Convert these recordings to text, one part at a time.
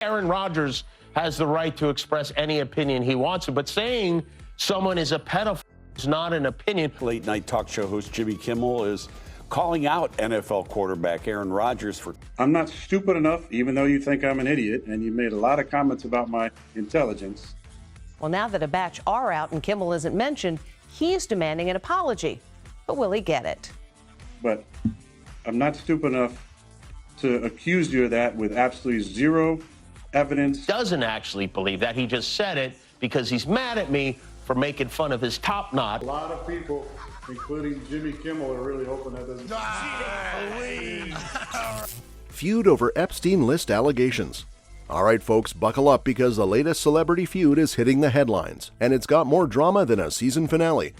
Aaron Rodgers has the right to express any opinion he wants to, but saying someone is a pedophile is not an opinion. Late night talk show host Jimmy Kimmel is calling out NFL quarterback Aaron Rodgers for... I'm not stupid enough, even though you think I'm an idiot, and you made a lot of comments about my intelligence. Well, now that a batch are out and Kimmel isn't mentioned, he's demanding an apology. But will he get it? But I'm not stupid enough to accuse you of that with absolutely zero evidence. Doesn't actually believe that. He just said it because he's mad at me for making fun of his top knot. A lot of people, including Jimmy Kimmel, are really hoping that doesn't... Feud over Epstein list allegations. All right, folks, buckle up because the latest celebrity feud is hitting the headlines, and it's got more drama than a season finale.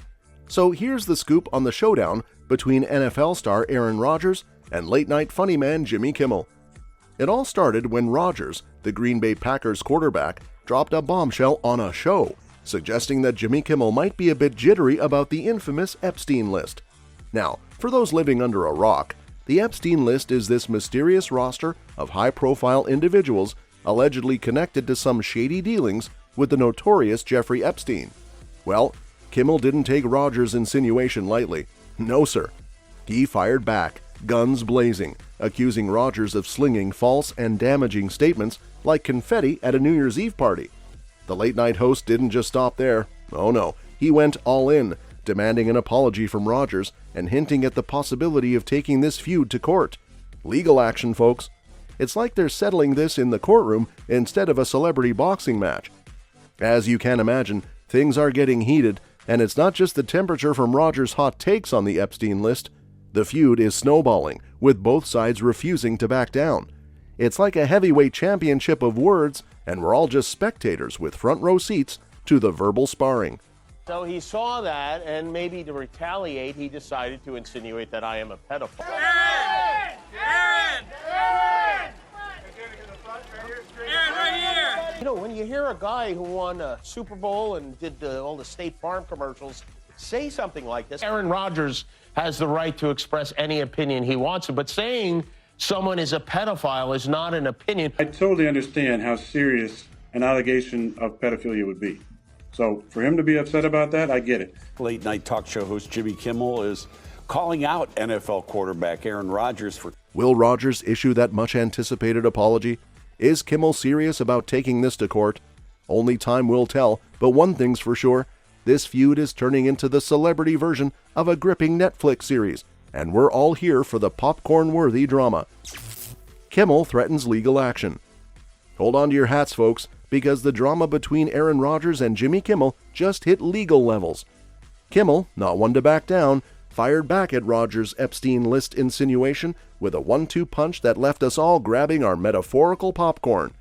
So here's the scoop on the showdown between NFL star Aaron Rodgers and late-night funny man Jimmy Kimmel. It all started when Rodgers, the Green Bay Packers quarterback, dropped a bombshell on a show, suggesting that Jimmy Kimmel might be a bit jittery about the infamous Epstein list. Now, for those living under a rock, the Epstein list is this mysterious roster of high-profile individuals allegedly connected to some shady dealings with the notorious Jeffrey Epstein. Well, Kimmel didn't take Rodgers' insinuation lightly. No, sir. He fired back, guns blazing, accusing Rodgers of slinging false and damaging statements like confetti at a New Year's Eve party. The late-night host didn't just stop there. Oh no, he went all in, demanding an apology from Rodgers and hinting at the possibility of taking this feud to court. Legal action, folks. It's like they're settling this in the courtroom instead of a celebrity boxing match. As you can imagine, things are getting heated, and it's not just the temperature from Rodgers' hot takes on the Epstein list. The feud is snowballing, with both sides refusing to back down. It's like a heavyweight championship of words, and we're all just spectators with front row seats to the verbal sparring. So he saw that, and maybe to retaliate, he decided to insinuate that I am a pedophile. Aaron! Aaron! Aaron! Aaron, right here! You know, when you hear a guy who won a Super Bowl and did all the State Farm commercials say something like this, Aaron Rodgers has the right to express any opinion he wants to, but saying someone is a pedophile is not an opinion. I totally understand how serious an allegation of pedophilia would be. So for him to be upset about that, I get it. Late night talk show host Jimmy Kimmel is calling out NFL quarterback Aaron Rodgers for... Will Rodgers issue that much-anticipated apology? Is Kimmel serious about taking this to court? Only time will tell, but one thing's for sure, this feud is turning into the celebrity version of a gripping Netflix series, and we're all here for the popcorn-worthy drama. Kimmel threatens legal action. Hold on to your hats, folks, because the drama between Aaron Rodgers and Jimmy Kimmel just hit legal levels. Kimmel, not one to back down, fired back at Rodgers' Epstein list insinuation with a 1-2 punch that left us all grabbing our metaphorical popcorn.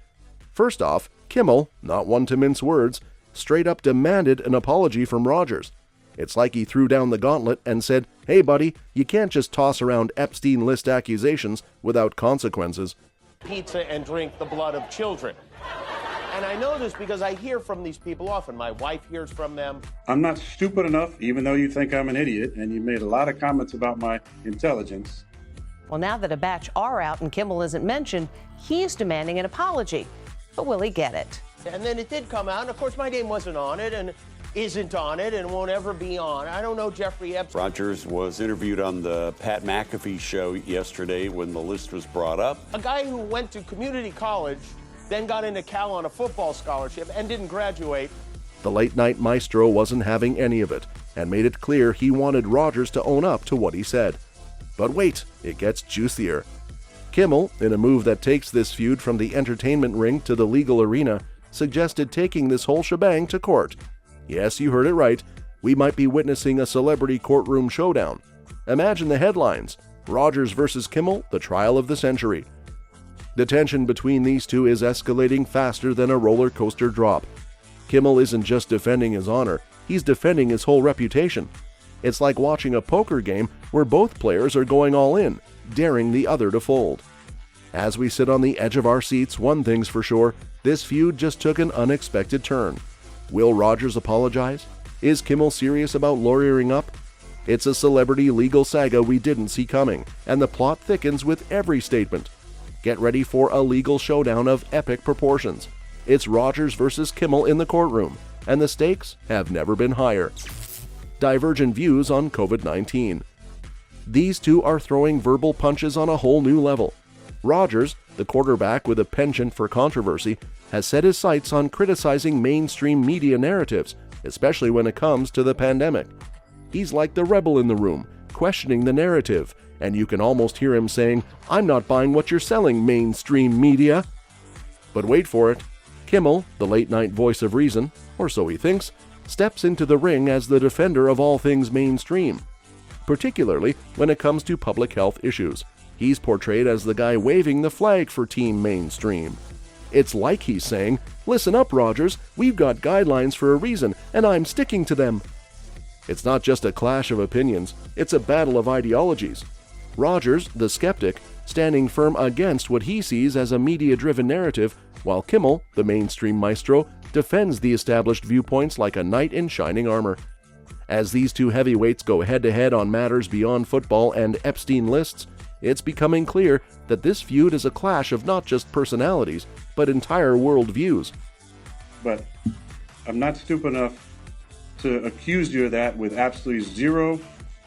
First off, Kimmel, not one to mince words, straight up demanded an apology from Rodgers. It's like he threw down the gauntlet and said, "Hey buddy, you can't just toss around Epstein list accusations without consequences." Pizza and drink the blood of children. And I know this because I hear from these people often. My wife hears from them. I'm not stupid enough, even though you think I'm an idiot, and you made a lot of comments about my intelligence. Well, now that a batch are out and Kimmel isn't mentioned, he's demanding an apology. But will he get it? And then it did come out, and of course my name wasn't on it, and isn't on it, and won't ever be on. I don't know Jeffrey Epstein. Rodgers was interviewed on the Pat McAfee show yesterday when the list was brought up. A guy who went to community college, then got into Cal on a football scholarship, and didn't graduate. The late-night maestro wasn't having any of it, and made it clear he wanted Rodgers to own up to what he said. But wait, it gets juicier. Kimmel, in a move that takes this feud from the entertainment ring to the legal arena, suggested taking this whole shebang to court. Yes, you heard it right. We might be witnessing a celebrity courtroom showdown. Imagine the headlines: Rodgers versus Kimmel, the trial of the century. The tension between these two is escalating faster than a roller coaster drop. Kimmel isn't just defending his honor, he's defending his whole reputation. It's like watching a poker game where both players are going all in, daring the other to fold. As we sit on the edge of our seats, one thing's for sure, this feud just took an unexpected turn. Will Rodgers apologize? Is Kimmel serious about lawyering up? It's a celebrity legal saga we didn't see coming, and the plot thickens with every statement. get ready for a legal showdown of epic proportions. It's Rodgers versus Kimmel in the courtroom, and the stakes have never been higher. Divergent views on COVID-19. These two are throwing verbal punches on a whole new level. Rodgers, the quarterback with a penchant for controversy, has set his sights on criticizing mainstream media narratives, especially when it comes to the pandemic. He's like the rebel in the room, questioning the narrative, and you can almost hear him saying, "I'm not buying what you're selling, mainstream media." But wait for it. Kimmel, the late-night voice of reason, or so he thinks, steps into the ring as the defender of all things mainstream. Particularly when it comes to public health issues. He's portrayed as the guy waving the flag for Team Mainstream. It's like he's saying, "Listen up, Rodgers, we've got guidelines for a reason, and I'm sticking to them." It's not just a clash of opinions, it's a battle of ideologies. Rodgers, the skeptic, standing firm against what he sees as a media-driven narrative, while Kimmel, the mainstream maestro, defends the established viewpoints like a knight in shining armor. As these two heavyweights go head-to-head on matters beyond football and Epstein lists, it's becoming clear that this feud is a clash of not just personalities, but entire worldviews. But I'm not stupid enough to accuse you of that with absolutely zero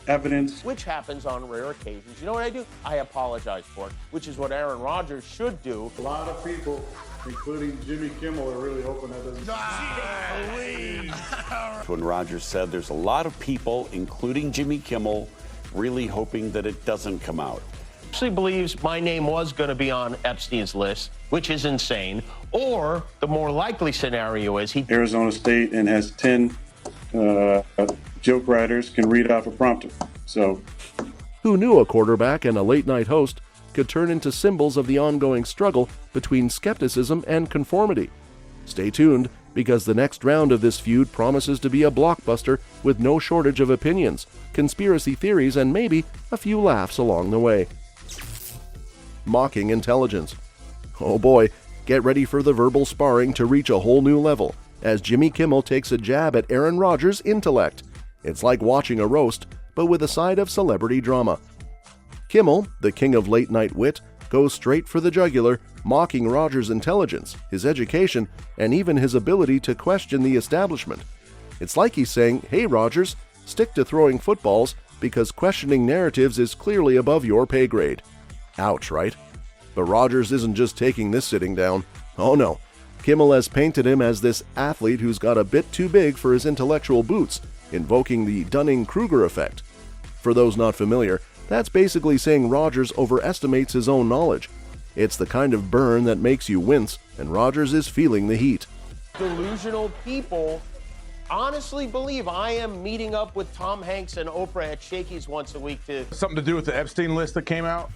evidence. Which happens on rare occasions. You know what I do? I apologize for it, which is what Aaron Rodgers should do. A lot of people, including Jimmy Kimmel, are really hoping that doesn't. When Rodgers said there's a lot of people, including Jimmy Kimmel, really hoping that it doesn't come out. Actually believes my name was going to be on Epstein's list, which is insane. Or the more likely scenario is he Arizona State and has 10 joke writers can read off a prompter. So Who knew a quarterback and a late-night host could turn into symbols of the ongoing struggle between skepticism and conformity? Stay tuned, because the next round of this feud promises to be a blockbuster with no shortage of opinions, conspiracy theories, and maybe a few laughs along the way. Mocking intelligence. Oh boy, get ready for the verbal sparring to reach a whole new level, as Jimmy Kimmel takes a jab at Aaron Rodgers' intellect. It's like watching a roast, but with a side of celebrity drama. Kimmel, the king of late-night wit, goes straight for the jugular, mocking Rodgers' intelligence, his education, and even his ability to question the establishment. It's like he's saying, "Hey Rodgers, stick to throwing footballs, because questioning narratives is clearly above your pay grade." Ouch, right? But Rodgers isn't just taking this sitting down. Oh no. Kimmel has painted him as this athlete who's got a bit too big for his intellectual boots, invoking the Dunning-Kruger effect. For those not familiar, that's basically saying Rodgers overestimates his own knowledge. It's the kind of burn that makes you wince, and Rodgers is feeling the heat. delusional people honestly believe I am meeting up with Tom Hanks and Oprah at Shakey's once a week to... Something to do with the Epstein list that came out?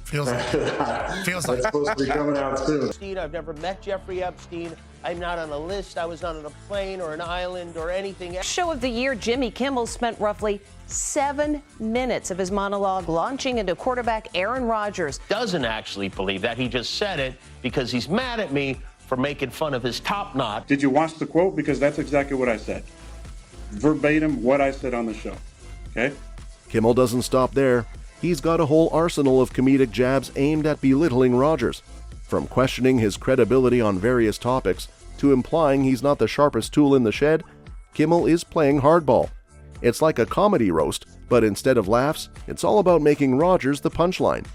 Feels like It's supposed to be coming out soon. Epstein. I've never met Jeffrey Epstein. I'm not on a list. I was not on a plane or an island or anything. Show of the year, Jimmy Kimmel spent roughly 7 minutes of his monologue launching into quarterback Aaron Rodgers. Doesn't actually believe that. He just said it because he's mad at me for making fun of his top knot. Did you watch the quote? Because that's exactly what I said. Verbatim what I said on the show. Okay? Kimmel doesn't stop there. He's got a whole arsenal of comedic jabs aimed at belittling Rodgers. From questioning his credibility on various topics to implying he's not the sharpest tool in the shed, Kimmel is playing hardball. It's like a comedy roast, but instead of laughs, it's all about making Rodgers the punchline.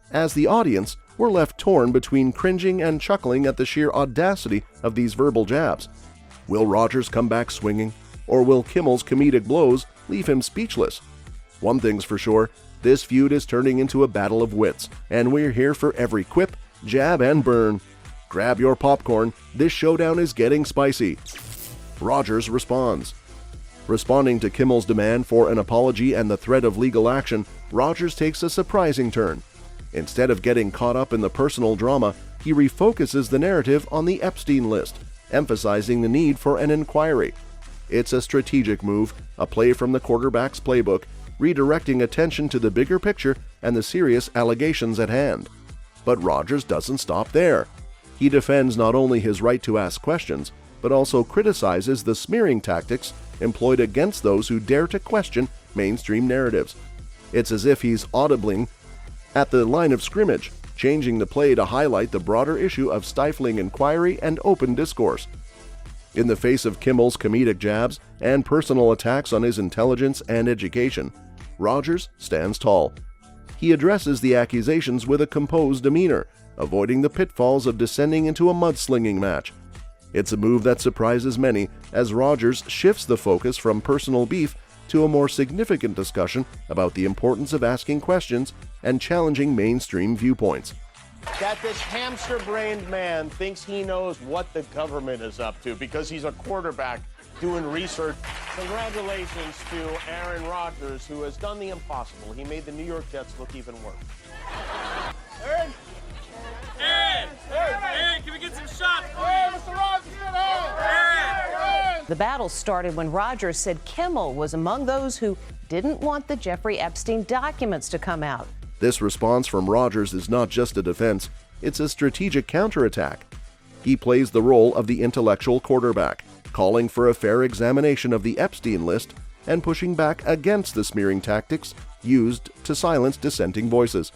As the audience, we're left torn between cringing and chuckling at the sheer audacity of these verbal jabs. Will Rodgers come back swinging, or will Kimmel's comedic blows leave him speechless? One thing's for sure, this feud is turning into a battle of wits, and we're here for every quip, jab, and burn. Grab your popcorn, this showdown is getting spicy. Rodgers responds. Responding to Kimmel's demand for an apology and the threat of legal action, Rodgers takes a surprising turn. Instead of getting caught up in the personal drama, he refocuses the narrative on the Epstein list, emphasizing the need for an inquiry. It's a strategic move, a play from the quarterback's playbook, redirecting attention to the bigger picture and the serious allegations at hand. But Rodgers doesn't stop there. He defends not only his right to ask questions, but also criticizes the smearing tactics employed against those who dare to question mainstream narratives. It's as if he's audibling at the line of scrimmage, changing the play to highlight the broader issue of stifling inquiry and open discourse. In the face of Kimmel's comedic jabs and personal attacks on his intelligence and education, Rodgers stands tall. He addresses the accusations with a composed demeanor, avoiding the pitfalls of descending into a mudslinging match. It's a move that surprises many, as Rodgers shifts the focus from personal beef to a more significant discussion about the importance of asking questions and challenging mainstream viewpoints. That this hamster-brained man thinks he knows what the government is up to because he's a quarterback doing research. Congratulations to Aaron Rodgers, who has done the impossible. He made the New York Jets look even worse. Aaron, can we get some shots, please? Mr. Rodgers, Aaron! The battle started when Rodgers said Kimmel was among those who didn't want the Jeffrey Epstein documents to come out. This response from Rodgers is not just a defense, it's a strategic counterattack. He plays the role of the intellectual quarterback, calling for a fair examination of the Epstein list and pushing back against the smearing tactics used to silence dissenting voices.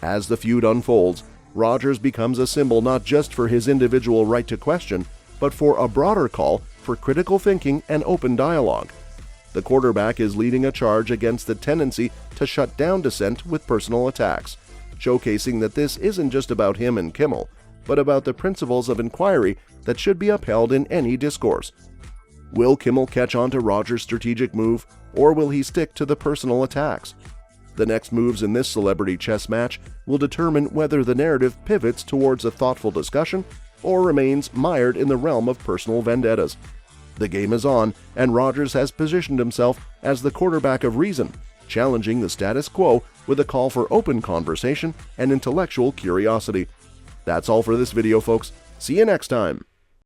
As the feud unfolds, Rodgers becomes a symbol not just for his individual right to question, but for a broader call for critical thinking and open dialogue. The quarterback is leading a charge against the tendency to shut down dissent with personal attacks, showcasing that this isn't just about him and Kimmel, but about the principles of inquiry that should be upheld in any discourse. Will Kimmel catch on to Rodgers' strategic move, or will he stick to the personal attacks? The next moves in this celebrity chess match will determine whether the narrative pivots towards a thoughtful discussion or remains mired in the realm of personal vendettas. The game is on, and Rodgers has positioned himself as the quarterback of reason, challenging the status quo with a call for open conversation and intellectual curiosity. That's all for this video, folks. See you next time.